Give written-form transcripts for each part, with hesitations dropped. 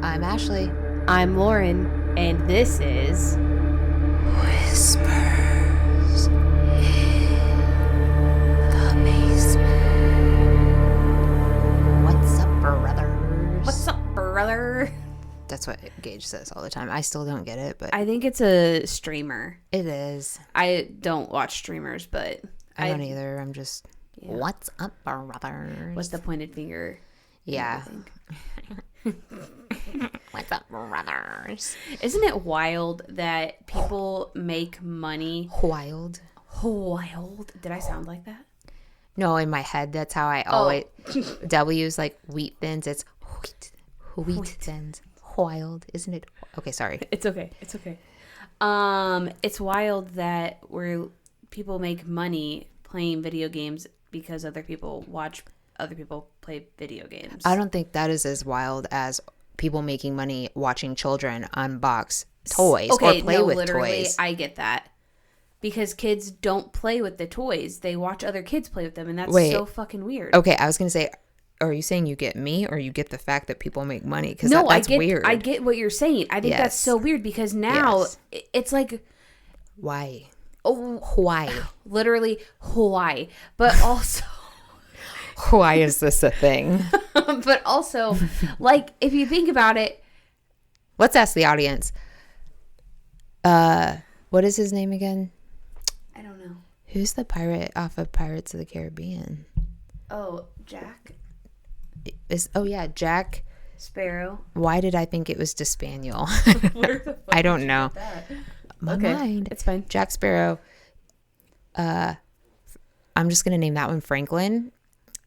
I'm Ashley. I'm Lauren, and this is Whispers in the Basement. What's up, brothers? What's up, brother? That's what Gage says all the time. I still don't get it, but I think it's a streamer. it is. I don't watch streamers, but I don't either. I'm just, yeah. What's up, brothers? What's the pointed finger? Yeah. What's up, brothers? Isn't it wild that people make money? Wild. Wild. Did I sound like that? No, in my head, that's how I always. W's like wheat thins. It's wheat thins. Wild, isn't it? Okay, sorry. It's okay. It's okay. It's wild that people make money playing video games because other people watch other people play video games. I don't think that is as wild as people making money watching children unbox toys or play with toys. I get that. Because kids don't play with the toys. They watch other kids play with them, and that's so fucking weird. Okay, I was going to say, are you saying you get me or you get the fact that people make money? Because that's weird. I get what you're saying. I think that's so weird because now it's like... Why? Oh, why? Literally, why? But also... Why is this a thing? But also, like, if you think about it... Let's ask the audience. What is his name again? I don't know. Who's the pirate off of Pirates of the Caribbean? Oh, Jack? Jack Sparrow. Why did I think it was Despaniel? I don't know. My mind. It's fine. Jack Sparrow. I'm just gonna name that one Franklin,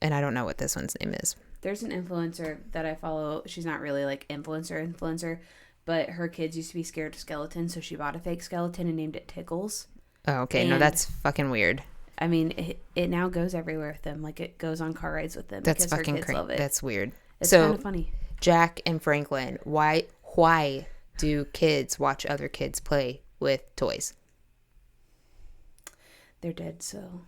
and I don't know what this one's name is. There's an influencer that I follow. She's not really like influencer, but her kids used to be scared of skeletons, so she bought a fake skeleton and named it Tickles. Oh, okay. No, that's fucking weird. I mean, it now goes everywhere with them. Like, it goes on car rides with them. That's because fucking her kids love it. That's weird. It's kind of funny. Jack and Franklin, why do kids watch other kids play with toys? They're dead, so...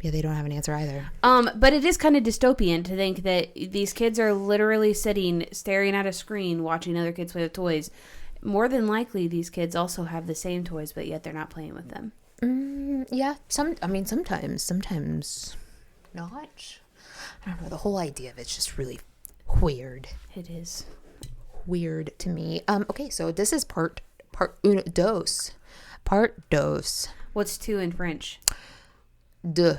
Yeah, they don't have an answer either. But it is kind of dystopian to think that these kids are literally staring at a screen, watching other kids play with toys. More than likely, these kids also have the same toys, but yet they're not playing with them. Yeah, sometimes not. I don't know. The whole idea of it's just really weird. It is weird to me. Okay, so this is part uno dos. Part dos. What's two in French? Deux.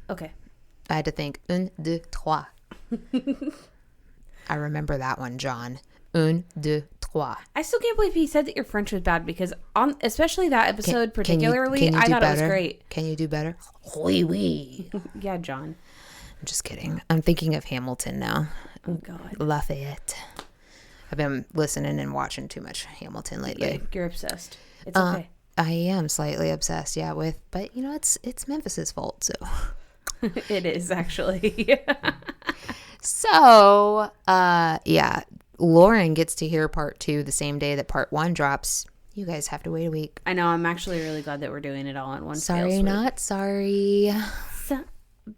Okay. I had to think. Un, deux, trois. I remember that one, John. Un, deux, trois. I still can't believe he said that your French was bad because especially that episode particularly, I thought it was great. Can you do better? Oui, oui. Yeah, John. I'm just kidding. I'm thinking of Hamilton now. Oh, God. Lafayette. I've been listening and watching too much Hamilton lately. Yeah, you're obsessed. It's okay. I am slightly obsessed, but you know, it's Memphis's fault, so. It is, actually. So, Lauren gets to hear part 2 the same day that part 1 drops. You guys have to wait a week. I know. I'm actually really glad that we're doing it all in one. Sorry, not sorry.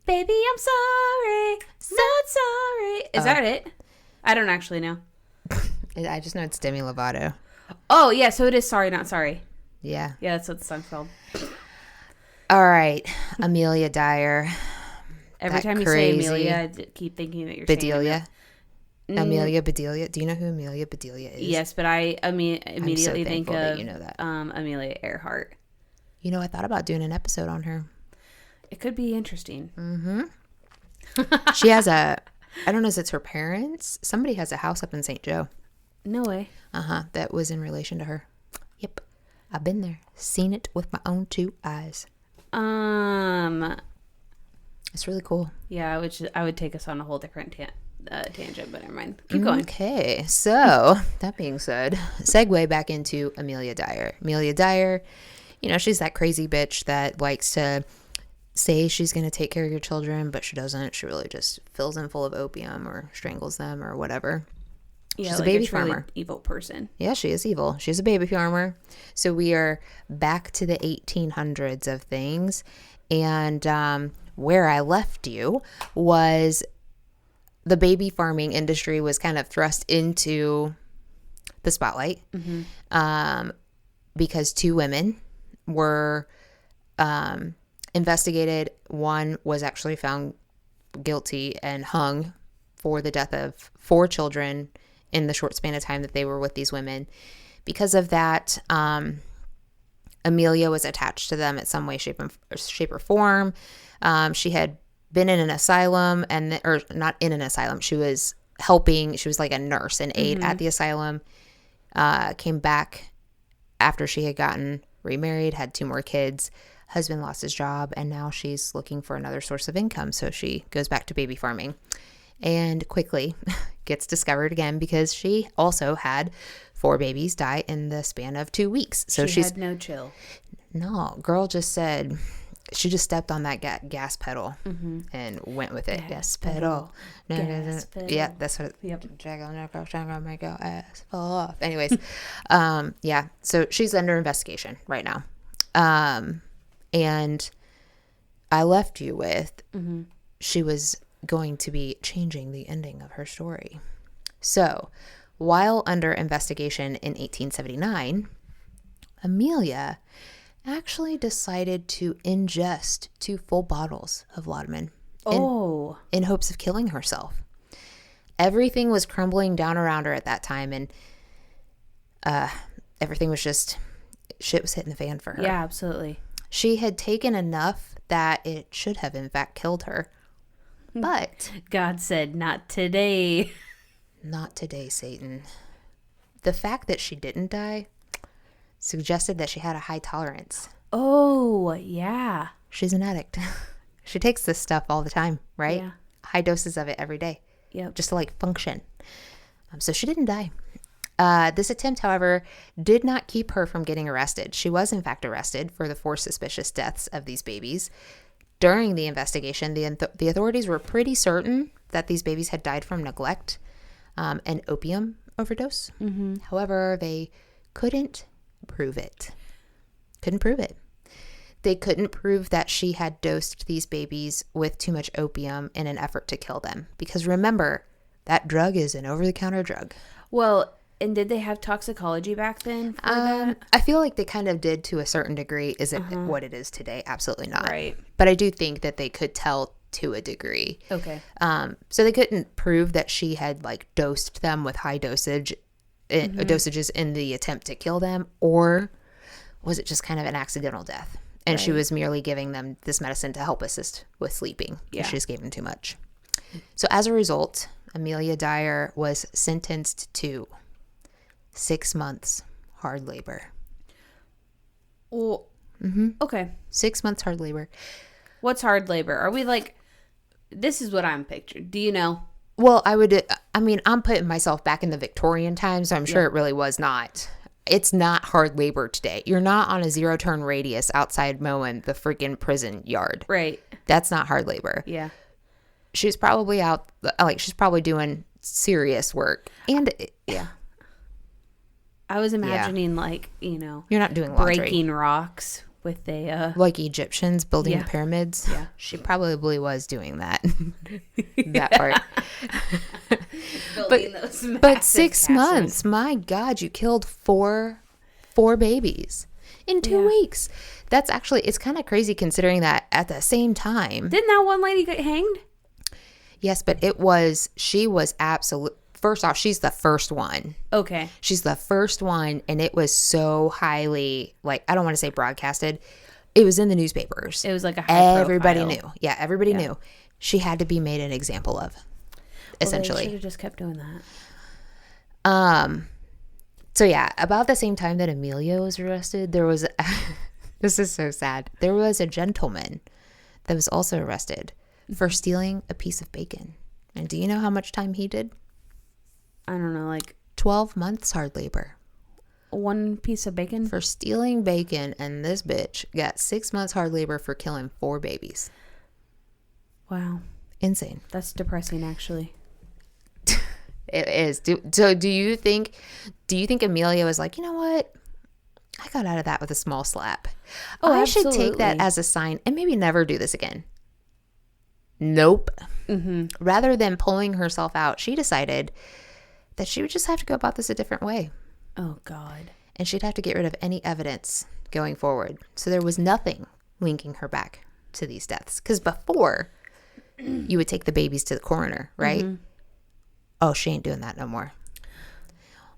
Baby, I'm sorry. Not sorry. Is that it? I don't actually know. I just know it's Demi Lovato. Oh, yeah. So it is Sorry, Not Sorry. Yeah. Yeah, that's what the song's called. All right. Amelia Dyer. Every time you say Amelia, I keep thinking that you're saying Amelia Bedelia. Do you know who Amelia Bedelia is? Yes, but I immediately think of you know that. Amelia Earhart. You know, I thought about doing an episode on her. It could be interesting. Mm-hmm. She has I don't know if it's her parents. Somebody has a house up in St. Joe. No way. That was in relation to her. Yep. I've been there. Seen it with my own 2 eyes. It's really cool. Yeah, I would take us on a whole different tangent, but never mind. Keep going. Okay, so that being said, segue back into Amelia Dyer. Amelia Dyer, you know, she's that crazy bitch that likes to say she's going to take care of your children, but she doesn't. She really just fills them full of opium or strangles them or whatever. Yeah, she's like a baby a truly farmer. Evil person. Yeah, she is evil. She's a baby farmer. So we are back to the 1800s of things. And where I left you was the baby farming industry was kind of thrust into the spotlight because 2 women were investigated. One was actually found guilty and hung for the death of 4 children in the short span of time that they were with these women. Because of that, Amelia was attached to them in some way, shape, or form. She had been in an asylum, or not in an asylum. She was helping. She was like a nurse and aide at the asylum. Came back after she had gotten remarried, had 2 more kids. Husband lost his job, and now she's looking for another source of income. So she goes back to baby farming and quickly gets discovered again because she also had 4 babies die in the span of 2 weeks. So she had no chill. No, girl just said, she just stepped on that gas pedal and went with it. Gas pedal. Gas pedal. Yeah, that's what. Yep. Gonna make your ass fall off. Anyways, yeah. So she's under investigation right now. And I left you with, she was going to be changing the ending of her story. So while under investigation in 1879, Amelia actually decided to ingest 2 full bottles of laudanum in hopes of killing herself. Everything was crumbling down around her at that time, and everything was just, shit was hitting the fan for her. Yeah, absolutely. She had taken enough that it should have in fact killed her. But God said, not today. Not today, Satan. The fact that she didn't die suggested that she had a high tolerance. Oh, yeah. She's an addict. She takes this stuff all the time, right? Yeah. High doses of it every day. Yep. Just to like function. So she didn't die. This attempt, however, did not keep her from getting arrested. She was in fact arrested for the 4 suspicious deaths of these babies. During the investigation, the authorities were pretty certain that these babies had died from neglect and opium overdose. However, they couldn't prove it. They couldn't prove that she had dosed these babies with too much opium in an effort to kill them. Because remember, that drug is an over-the-counter drug. Well, and did they have toxicology back then for that? I feel like they kind of did to a certain degree. Is it what it is today? Absolutely not. Right. But I do think that they could tell to a degree. Okay. So they couldn't prove that she had like dosed them with high dosages in the attempt to kill them, or was it just kind of an accidental death? And she was merely giving them this medicine to help assist with sleeping. Yeah. She just gave them too much. So as a result, Amelia Dyer was sentenced to 6 months hard labor. Well, okay. 6 months hard labor. What's hard labor? Are we like, this is what I'm picturing. Do you know? Well, I'm putting myself back in the Victorian times, so I'm sure it really was not. It's not hard labor today. You're not on a 0-turn radius outside mowing the freaking prison yard. Right. That's not hard labor. Yeah. She's probably she's probably doing serious work. And yeah. I was imagining you're not doing laundry. Breaking rocks with a like Egyptians building the pyramids. Yeah. She probably was doing that. That part. But 6 months, my God, you killed four babies in 2 weeks. That's actually, it's kind of crazy considering that at the same time. Didn't that one lady get hanged? Yes, but she was absolute. First off, she's the first one. Okay. She's the first one, and it was so highly, I don't want to say broadcasted. It was in the newspapers. It was like a high Everybody profile. knew. Yeah, everybody knew. She had to be made an example of, essentially. They should have just kept doing that. So, yeah, about the same time that Amelia was arrested, there was, this is so sad. There was a gentleman that was also arrested for stealing a piece of bacon. And do you know how much time he did? I don't know, 12 months hard labor. One piece of bacon? For stealing bacon, and this bitch got 6 months hard labor for killing 4 babies. Wow. Insane. That's depressing, actually. It is. Do you think Amelia was like, you know what? I got out of that with a small slap. Oh, I should take that as a sign and maybe never do this again. Nope. Rather than pulling herself out, she decided that she would just have to go about this a different way. Oh, God. And she'd have to get rid of any evidence going forward. So there was nothing linking her back to these deaths. Because before, you would take the babies to the coroner, right? Mm-hmm. Oh, she ain't doing that no more.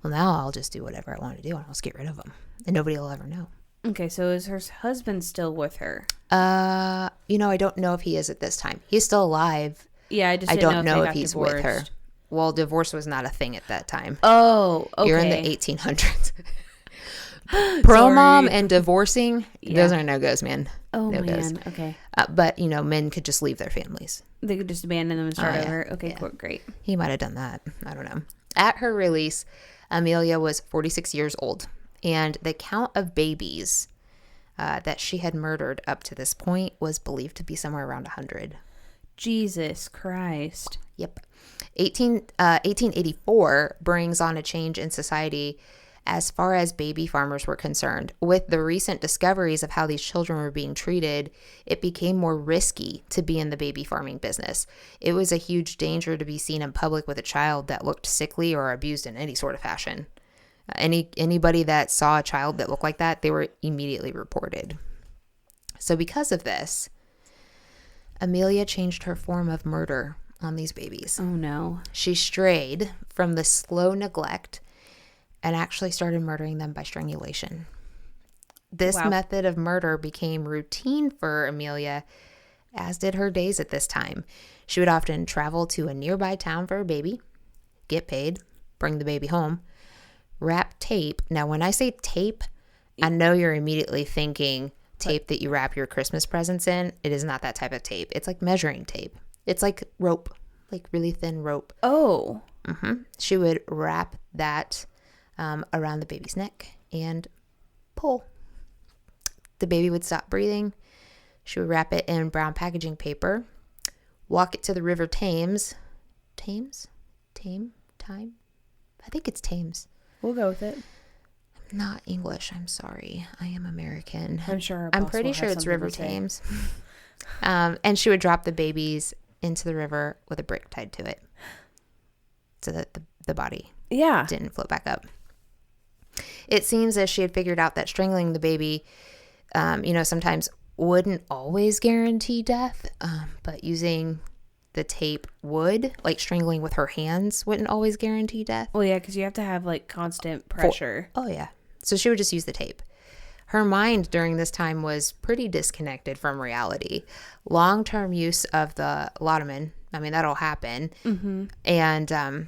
Well, now I'll just do whatever I want to do and I'll just get rid of them. And nobody will ever know. Okay, so is her husband still with her? I don't know if he is at this time. He's still alive. Yeah, I don't know if he's divorced. With her. Well, divorce was not a thing at that time. Oh, okay. You're in the 1800s. Pro-mom and divorcing, those are no-goes, man. Oh, man. Okay. But, men could just leave their families. They could just abandon them and start over. Okay, cool, great. He might have done that. I don't know. At her release, Amelia was 46 years old. And the count of babies that she had murdered up to this point was believed to be somewhere around 100. Jesus Christ. Yep. 1884 brings on a change in society as far as baby farmers were concerned. With the recent discoveries of how these children were being treated, it became more risky to be in the baby farming business. It was a huge danger to be seen in public with a child that looked sickly or abused in any sort of fashion. Anybody that saw a child that looked like that, they were immediately reported. So because of this, Amelia changed her form of murder on these babies. Oh, no. She strayed from the slow neglect and actually started murdering them by strangulation. This method of murder became routine for Amelia, as did her days at this time. She would often travel to a nearby town for a baby, get paid, bring the baby home, wrap tape. Now, when I say tape, I know you're immediately thinking tape that you wrap your Christmas presents in. It is not that type of tape. It's like measuring tape. It's like rope, like really thin rope. Oh. Mm-hmm. She would wrap that around the baby's neck and pull. The baby would stop breathing. She would wrap it in brown packaging paper, walk it to the river Thames. Thames? Time? I think it's Thames. We'll go with it. Not English. I'm sorry. I am American. I'm sure. I'm pretty sure it's River Thames. And she would drop the babies into the river with a brick tied to it so that the body didn't float back up. It seems as she had figured out that strangling the baby, sometimes wouldn't always guarantee death, but using the tape would, like strangling with her hands wouldn't always guarantee death. Well, yeah, because you have to have like constant pressure. Oh, yeah. So she would just use the tape. Her mind during this time was pretty disconnected from reality. Long-term use of the laudanum, I mean, that'll happen. Mm-hmm. And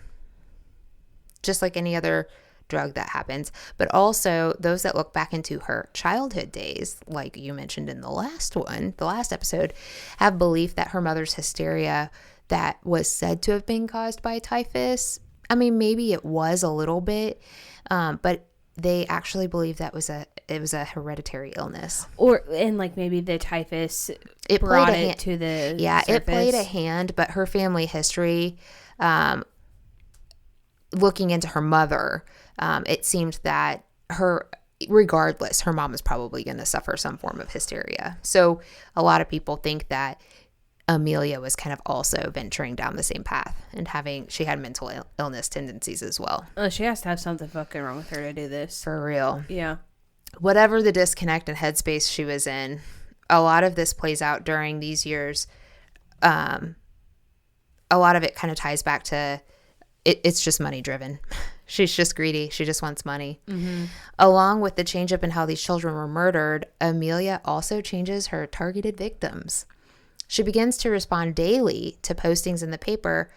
just like any other drug that happens. But also those that look back into her childhood days, like you mentioned in the last episode, have belief that her mother's hysteria that was said to have been caused by typhus. I mean, maybe it was a little bit, but they actually believe that it was a hereditary illness. And like maybe the typhus brought it to the surface. It played a hand, but her family history, looking into her mother, it seemed that regardless, her mom is probably going to suffer some form of hysteria. So a lot of people think that Amelia was kind of also venturing down the same path and she had mental illness tendencies as well. Oh, she has to have something fucking wrong with her to do this. For real. Yeah. Whatever the disconnect and headspace she was in, a lot of this plays out during these years. A lot of it kind of ties back to it's just money driven. She's just greedy. She just wants money. Mm-hmm. Along with the change up in how these children were murdered, Amelia also changes her targeted victims. She begins to respond daily to postings in the paper,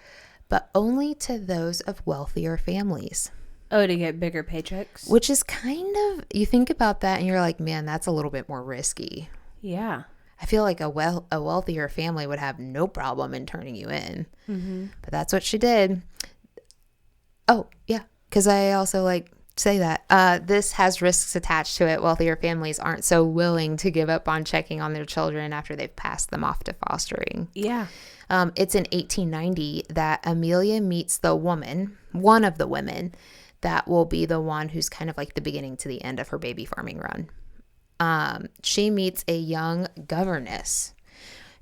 but only to those of wealthier families. Oh, to get bigger paychecks? Which is kind of, you think about that and you're like, man, that's a little bit more risky. Yeah. I feel like a wealthier family would have no problem in turning you in. Mm-hmm. But that's what she did. Oh, yeah. Because I also say that this has risks attached to it. Wealthier families aren't so willing to give up on checking on their children after they've passed them off to fostering. Yeah. It's in 1890 that Amelia meets one of the women that will be the one who's kind of like the beginning to the end of her baby farming run. She meets a young governess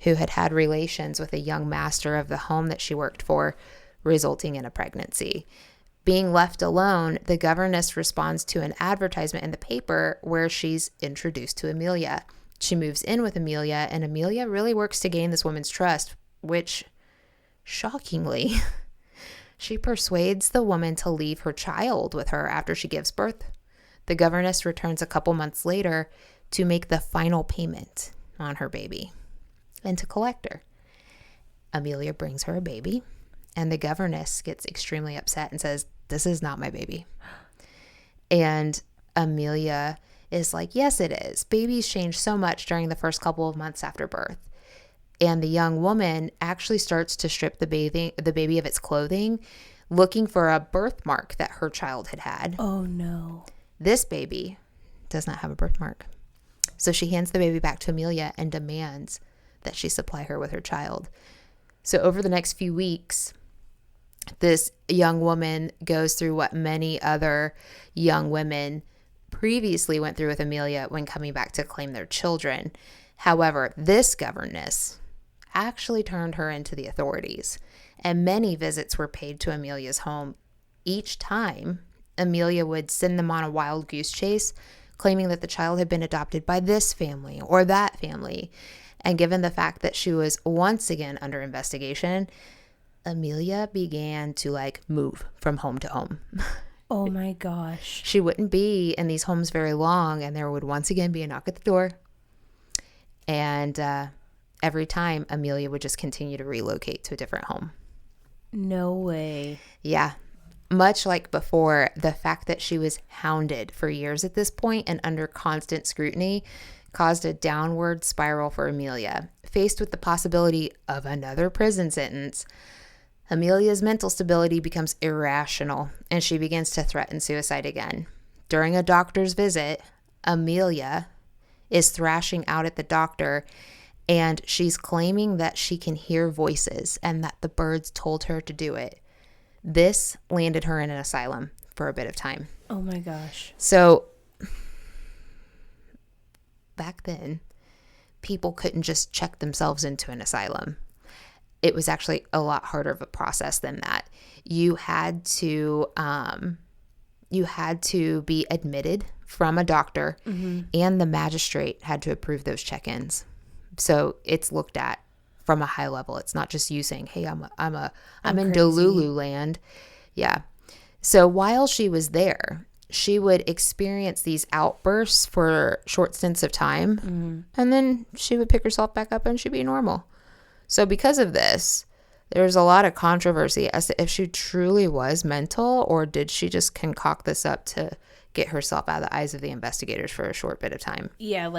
who had relations with a young master of the home that she worked for, resulting in a pregnancy. Being left alone, the governess responds to an advertisement in the paper where she's introduced to Amelia. She moves in with Amelia, and Amelia really works to gain this woman's trust, which, shockingly, she persuades the woman to leave her child with her after she gives birth. The governess returns a couple months later to make the final payment on her baby and to collect her. Amelia brings her a baby, and the governess gets extremely upset and says, "This is not my baby." And Amelia is like, "Yes, it is. Babies change so much during the first couple of months after birth." And the young woman actually starts to strip the baby of its clothing, looking for a birthmark that her child had had. Oh, no. This baby does not have a birthmark. So she hands the baby back to Amelia and demands that she supply her with her child. So over the next few weeks, this young woman goes through what many other young women previously went through with Amelia when coming back to claim their children. However, this governess actually turned her into the authorities, and many visits were paid to Amelia's home. Each time, Amelia would send them on a wild goose chase, claiming that the child had been adopted by this family or that family. And given the fact that she was once again under investigation, Amelia began to move from home to home. Oh my gosh. She wouldn't be in these homes very long, and there would once again be a knock at the door. And every time, Amelia would just continue to relocate to a different home. No way. Yeah. Much like before, the fact that she was hounded for years at this point and under constant scrutiny caused a downward spiral for Amelia. Faced with the possibility of another prison sentence, Amelia's mental stability becomes irrational, and she begins to threaten suicide again. During a doctor's visit, Amelia is thrashing out at the doctor, and she's claiming that she can hear voices and that the birds told her to do it. This landed her in an asylum for a bit of time. Oh my gosh. So back then, people couldn't just check themselves into an asylum. It was actually a lot harder of a process than that. You had to be admitted from a doctor, and the magistrate had to approve those check-ins. So it's looked at from a high level. It's not just you saying, "Hey, I'm in Delulu land." Yeah. So while she was there, she would experience these outbursts for short stints of time, and then she would pick herself back up and she'd be normal. So because of this, there's a lot of controversy as to if she truly was mental, or did she just concoct this up to get herself out of the eyes of the investigators for a short bit of time. Yeah,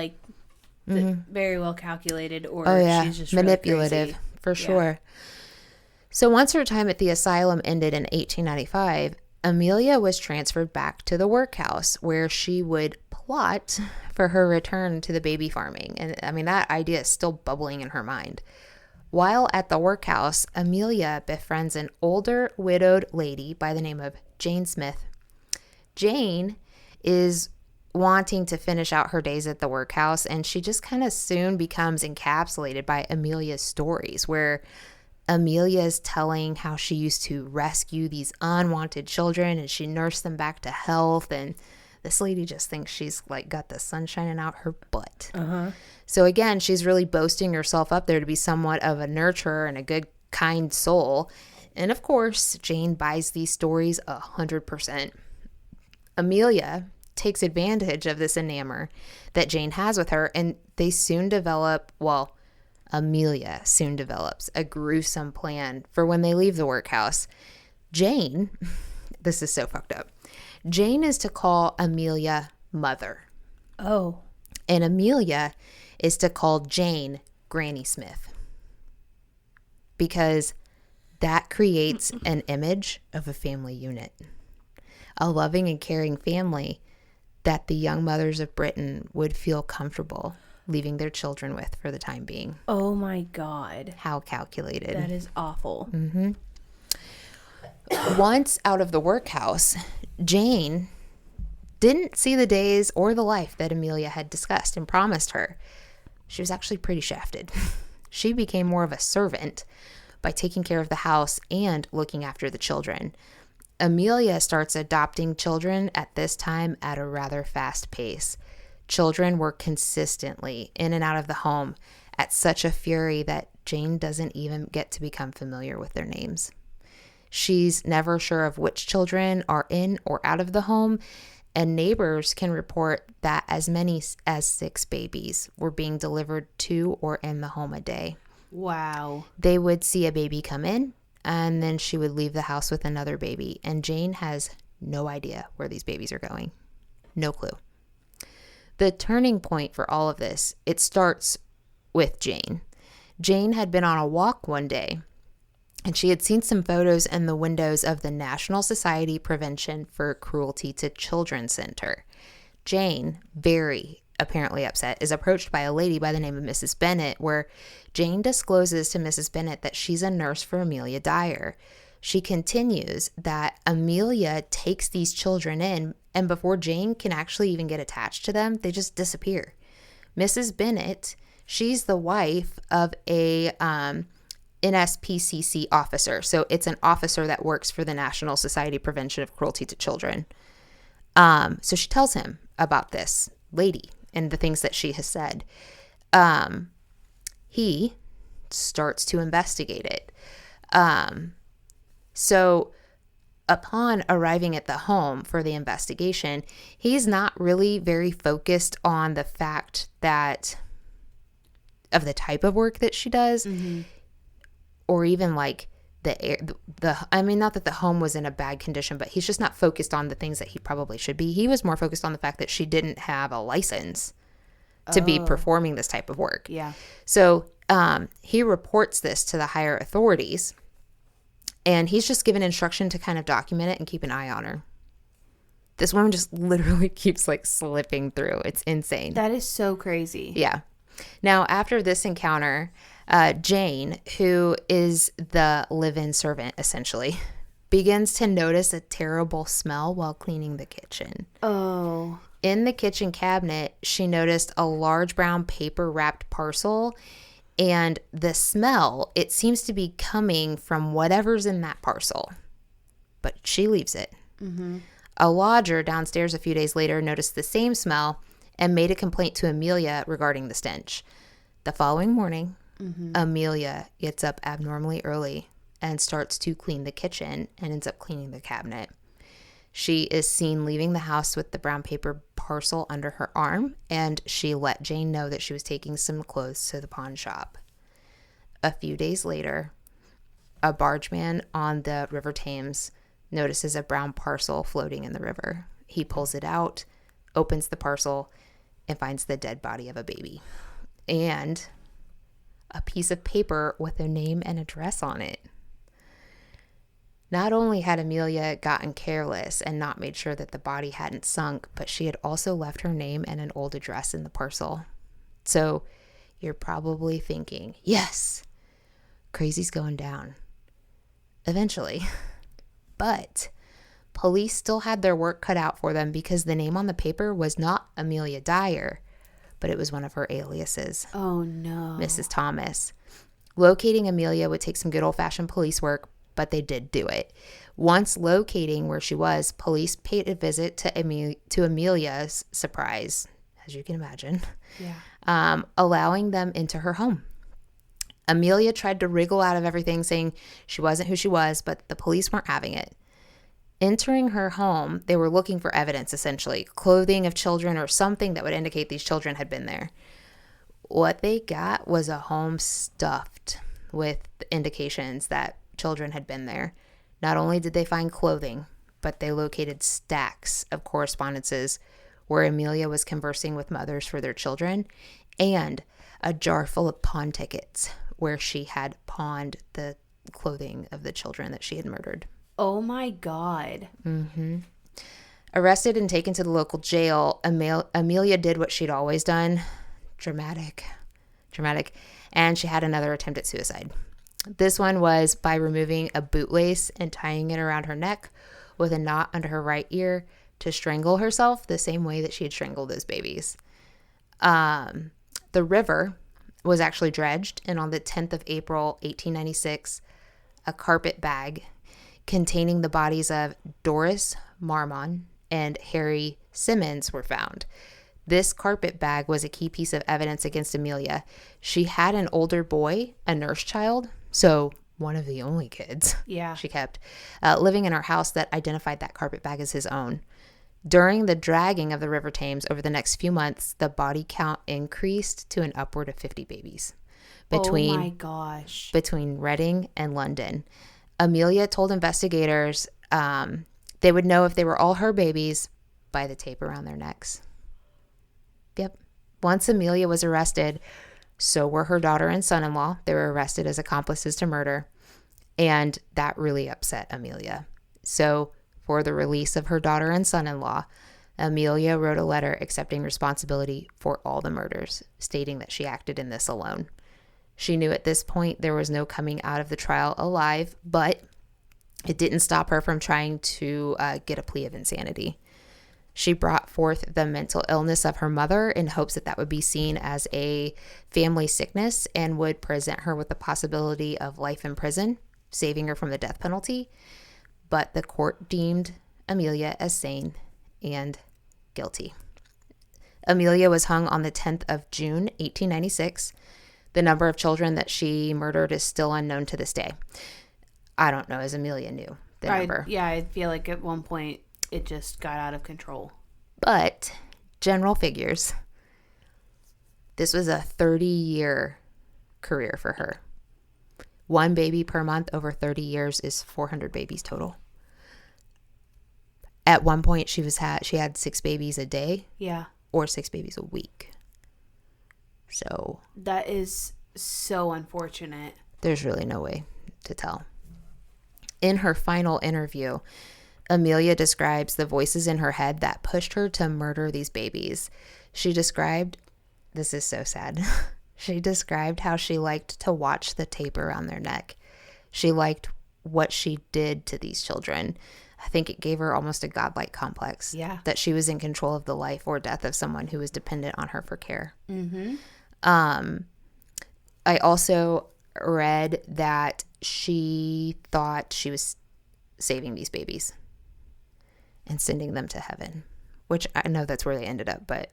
very well calculated, or she's just manipulative, really crazy. For sure. So once her time at the asylum ended in 1895, Amelia was transferred back to the workhouse, where she would plot for her return to the baby farming. And I mean, that idea is still bubbling in her mind. While at the workhouse, Amelia befriends an older widowed lady by the name of Jane Smith. Jane is wanting to finish out her days at the workhouse, and she just kind of soon becomes encapsulated by Amelia's stories, where Amelia is telling how she used to rescue these unwanted children and she nursed them back to health, and this lady just thinks she's got the sun shining out her butt. So again, she's really boasting herself up there to be somewhat of a nurturer and a good, kind soul. And of course, Jane buys these stories 100%. Amelia takes advantage of this enamor that Jane has with her, and they soon develop, Amelia soon develops a gruesome plan for when they leave the workhouse. Jane, this is so fucked up, Jane is to call Amelia Mother. Oh. And Amelia is to call Jane Granny Smith, because that creates an image of a family unit, a loving and caring family that the young mothers of Britain would feel comfortable leaving their children with for the time being. Oh my God. How calculated. That is awful. Once out of the workhouse, Jane didn't see the days or the life that Amelia had discussed and promised her. She was actually pretty shafted. She became more of a servant by taking care of the house and looking after the children. Amelia starts adopting children at this time at a rather fast pace. Children were consistently in and out of the home at such a fury that Jane doesn't even get to become familiar with their names. She's never sure of which children are in or out of the home, and neighbors can report that as many as 6 babies were being delivered to or in the home a day. Wow. They would see a baby come in, and then she would leave the house with another baby, and Jane has no idea where these babies are going. No clue. The turning point for all of this, it starts with Jane. Jane had been on a walk one day, and she had seen some photos in the windows of the National Society Prevention for Cruelty to Children Center. Jane, very apparently upset, is approached by a lady by the name of Mrs. Bennett, where Jane discloses to Mrs. Bennett that she's a nurse for Amelia Dyer. She continues that Amelia takes these children in, and before Jane can actually even get attached to them, they just disappear. Mrs. Bennett, she's the wife of a NSPCC officer. So it's an officer that works for the National Society Prevention of Cruelty to Children. So she tells him about this lady and the things that she has said. He starts to investigate it. So upon arriving at the home for the investigation, he's not really very focused on the fact that of the type of work that she does, or even like I mean, not that the home was in a bad condition, but he's just not focused on the things that he probably should be. He was more focused on the fact that she didn't have a license to be performing this type of work. Yeah. So he reports this to the higher authorities, and he's just given instruction to kind of document it and keep an eye on her. This woman just literally keeps like slipping through. It's insane. That is so crazy. Yeah. Now, after this encounter, Jane, who is the live-in servant essentially, begins to notice a terrible smell while cleaning the kitchen. Oh. In the kitchen cabinet, she noticed a large brown paper wrapped parcel, and the smell, it seems to be coming from whatever's in that parcel. But she leaves it. A lodger downstairs a few days later noticed the same smell and made a complaint to Amelia regarding the stench. The following morning, Amelia gets up abnormally early and starts to clean the kitchen and ends up cleaning the cabinet. She is seen leaving the house with the brown paper parcel under her arm, and she let Jane know that she was taking some clothes to the pawn shop. A few days later, a bargeman on the River Thames notices a brown parcel floating in the river. He pulls it out, opens the parcel, and finds the dead body of a baby and a piece of paper with a name and address on it. Not only had Amelia gotten careless and not made sure that the body hadn't sunk, but she had also left her name and an old address in the parcel. So you're probably thinking, yes, crazy's going down. Eventually. But police still had their work cut out for them because the name on the paper was not Amelia Dyer, but it was one of her aliases. Oh, no. Mrs. Thomas. Locating Amelia would take some good old-fashioned police work, but they did do it. Once locating where she was, police paid a visit to Amelia's surprise, as you can imagine, allowing them into her home. Amelia tried to wriggle out of everything, saying she wasn't who she was, but the police weren't having it. Entering her home, they were looking for evidence, essentially, clothing of children or something that would indicate these children had been there. What they got was a home stuffed with indications that children had been there. Not only did they find clothing, but they located stacks of correspondences where Amelia was conversing with mothers for their children, and a jar full of pawn tickets where she had pawned the clothing of the children that she had murdered. Oh my God. Arrested and taken to the local jail, Amelia did what she'd always done. Dramatic. And she had another attempt at suicide. This one was by removing a bootlace and tying it around her neck with a knot under her right ear to strangle herself the same way that she had strangled those babies. The river was actually dredged, and on the 10th of April, 1896, a carpet bag containing the bodies of Doris Marmon and Harry Simmons were found. This carpet bag was a key piece of evidence against Amelia. She had an older boy, a nurse child, so one of the only kids she kept, living in her house that identified that carpet bag as his own. During the dragging of the River Thames over the next few months, the body count increased to an upward of 50 babies between, oh my gosh, between Reading and London. Amelia told investigators they would know if they were all her babies by the tape around their necks. Yep. Once Amelia was arrested, so were her daughter and son-in-law. They were arrested as accomplices to murder, and that really upset Amelia. So for the release of her daughter and son-in-law, Amelia wrote a letter accepting responsibility for all the murders, stating that she acted in this alone. She knew at this point there was no coming out of the trial alive, but it didn't stop her from trying to get a plea of insanity. She brought forth the mental illness of her mother in hopes that that would be seen as a family sickness and would present her with the possibility of life in prison, saving her from the death penalty. But the court deemed Amelia as sane and guilty. Amelia was hung on the 10th of June, 1896. The number of children that she murdered is still unknown to this day. I don't know, as Amelia knew the number. Yeah, I feel like at one point it just got out of control. But general figures, this was a 30-year career for her. One baby per month over 30 years is 400 babies total. At one point, she had 6 babies a day. Yeah. Or 6 babies a week. So that is so unfortunate. There's really no way to tell. In her final interview, Amelia describes the voices in her head that pushed her to murder these babies. She described, this is so sad, she described how she liked to watch the tape around their neck. She liked what she did to these children. I think it gave her almost a godlike complex. Yeah. That she was in control of the life or death of someone who was dependent on her for care. Mm-hmm. I also read that she thought she was saving these babies and sending them to heaven, which I know that's where they ended up, but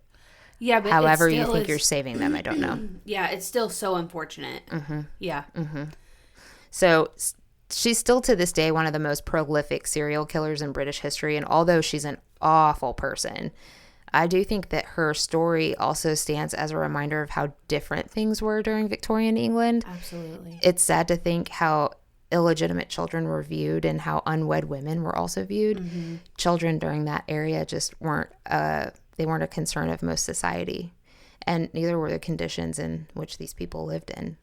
yeah, but however you think you're saving them, I don't know. Yeah, it's still so unfortunate. Mm-hmm. Yeah. Mm-hmm. So she's still to this day one of the most prolific serial killers in British history, and although she's an awful person, I do think that her story also stands as a reminder of how different things were during Victorian England. Absolutely. It's sad to think how illegitimate children were viewed and how unwed women were also viewed. Mm-hmm. Children during that area just weren't a concern of most society, and neither were the conditions in which these people lived in.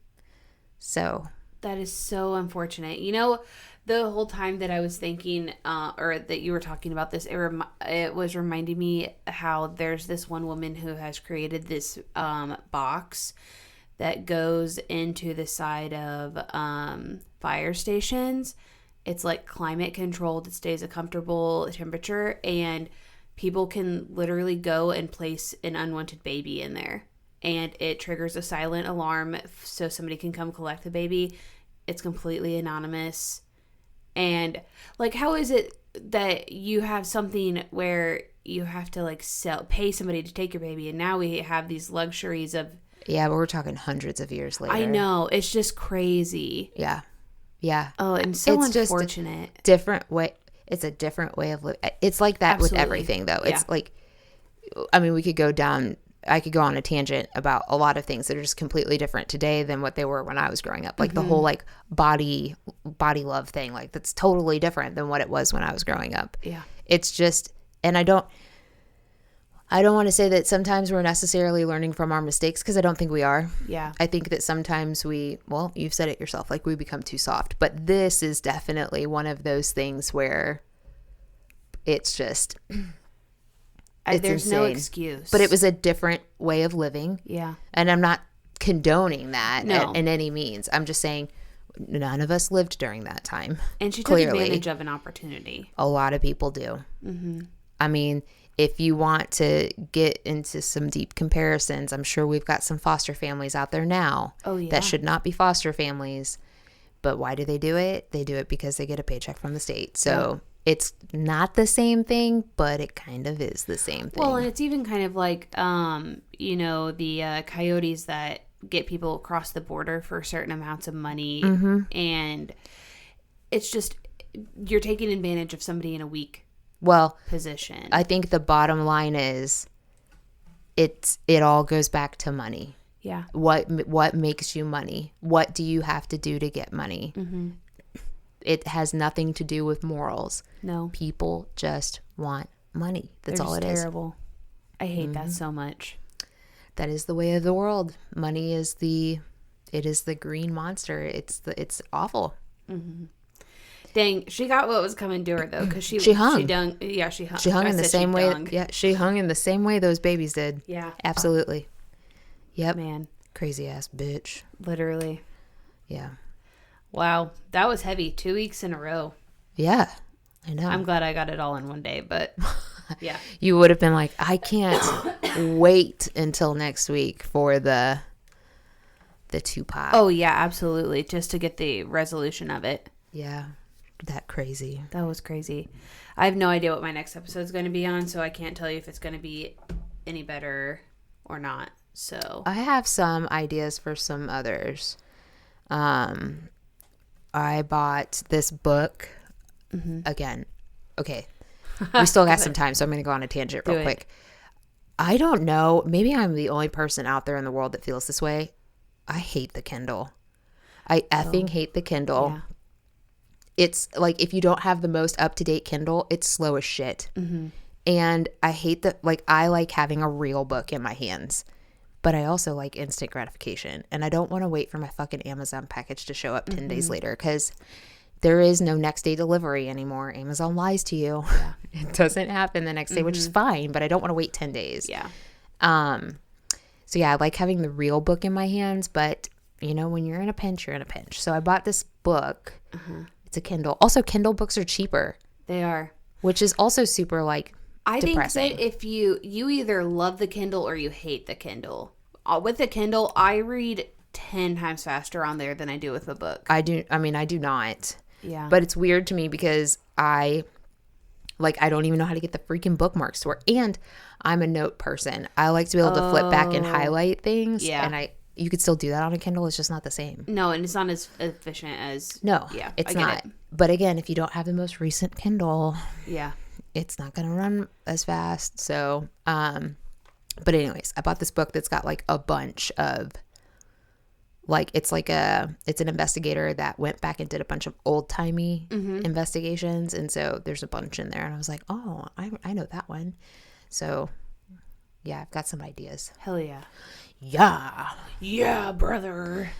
So that is so unfortunate. You know, the whole time that I was thinking, or that you were talking about this, it was reminding me how there's this one woman who has created this box that goes into the side of fire stations. It's like climate controlled. It stays a comfortable temperature, and people can literally go and place an unwanted baby in there, and it triggers a silent alarm so somebody can come collect the baby. It's completely anonymous. And like, how is it that you have something where you have to like pay somebody to take your baby, and now we have these luxuries of, yeah, but we're talking hundreds of years later. I know, it's just crazy. Yeah. Oh, and so it's unfortunate. Just a different way. It's a different way of living. It's like that Absolutely. With everything, though. It's like, I mean, I could go on a tangent about a lot of things that are just completely different today than what they were when I was growing up. Like mm-hmm. the whole like body love thing, like that's totally different than what it was when I was growing up. Yeah. It's just, and I don't want to say that sometimes we're necessarily learning from our mistakes, because I don't think we are. Yeah. I think that sometimes you've said it yourself, like we become too soft. But this is definitely one of those things where it's just, there's insane. No excuse. But it was a different way of living. Yeah. And I'm not condoning that in any means. I'm just saying none of us lived during that time. And she took advantage of an opportunity. A lot of people do. Mm-hmm. I mean, if you want to get into some deep comparisons, I'm sure we've got some foster families out there now that should not be foster families, But why do? They do it because they get a paycheck from the state. So it's not the same thing, but it kind of is the same thing. Well, and it's even kind of like, the coyotes that get people across the border for certain amounts of money. And it's just, you're taking advantage of somebody in a weak position. I think the bottom line is it all goes back to money. Yeah. What makes you money? What do you have to do to get money? It has nothing to do with morals. No. People just want money. That's all it is. Terrible. I hate that so much. That is the way of the world. Money is the green monster. It's awful. Dang, she got what was coming to her though, because she hung. She hung. She hung in the same way. Yeah, she hung in the same way those babies did. Yeah, absolutely. Yep. Man, crazy ass bitch. Literally. Yeah. Wow, that was heavy. 2 weeks in a row. Yeah, I know. I'm glad I got it all in one day, but yeah. You would have been like, I can't wait until next week for the 2-pop. Oh yeah, absolutely. Just to get the resolution of it. Yeah. That crazy. That was crazy. I have no idea what my next episode is going to be on, so I can't tell you if it's going to be any better or not. So I have some ideas for some others. I bought this book again. Okay. We still got some time, so I'm going to go on a tangent real quick. I don't know. Maybe I'm the only person out there in the world that feels this way. I hate the Kindle. I effing hate the Kindle. Yeah. It's like if you don't have the most up-to-date Kindle, it's slow as shit. And I hate that. Like, I like having a real book in my hands. But I also like instant gratification. And I don't want to wait for my fucking Amazon package to show up 10 days later. Because there is no next day delivery anymore. Amazon lies to you. Yeah. It doesn't happen the next day, which is fine. But I don't want to wait 10 days. Yeah. So yeah, I like having the real book in my hands. But, you know, when you're in a pinch, you're in a pinch. So I bought this book. It's a Kindle. Also, Kindle books are cheaper. They are. Which is also super, like, depressing. Think that if you either love the Kindle or you hate the Kindle. With the Kindle, I read 10 times faster on there than I do with a book. I do not. Yeah. But it's weird to me because I don't even know how to get the freaking bookmarks to work. And I'm a note person. I like to be able to flip back and highlight things. Yeah. And you could still do that on a Kindle. It's just not the same. No, and it's not as efficient as... No, it's not. But again, if you don't have the most recent Kindle... Yeah. It's not going to run as fast. So, but anyways, I bought this book that's got like a bunch of, like, it's an investigator that went back and did a bunch of old timey investigations. And so there's a bunch in there. And I was like, oh, I know that one. So yeah, I've got some ideas. Hell yeah. Yeah. Yeah, brother.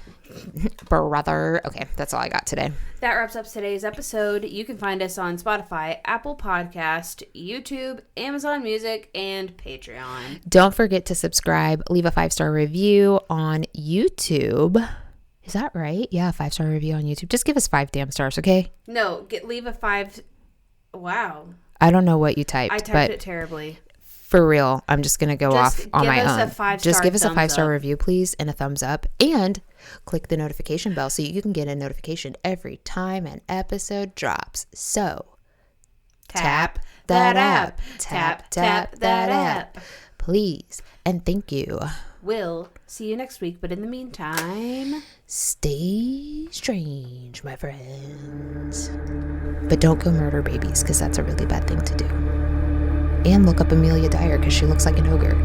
Brother. Okay, that's all I got today. That wraps up today's episode. You can find us on Spotify, Apple Podcast, YouTube, Amazon Music, and Patreon. Don't forget to subscribe. Leave a 5-star review on YouTube. Is that right? Yeah, 5-star review on YouTube. Just give us 5 damn stars, okay? No, leave a 5. Wow. I don't know what you typed. I typed it terribly. For real, I'm just going to go off on my own. Just give us a 5-star up. review, please, and a thumbs up. And click the notification bell so you can get a notification every time an episode drops. So, tap that app. Tap that app. Please, and thank you. We'll see you next week, but in the meantime... Stay strange, my friends. But don't go murder babies, because that's a really bad thing to do. And look up Amelia Dyer because she looks like an ogre.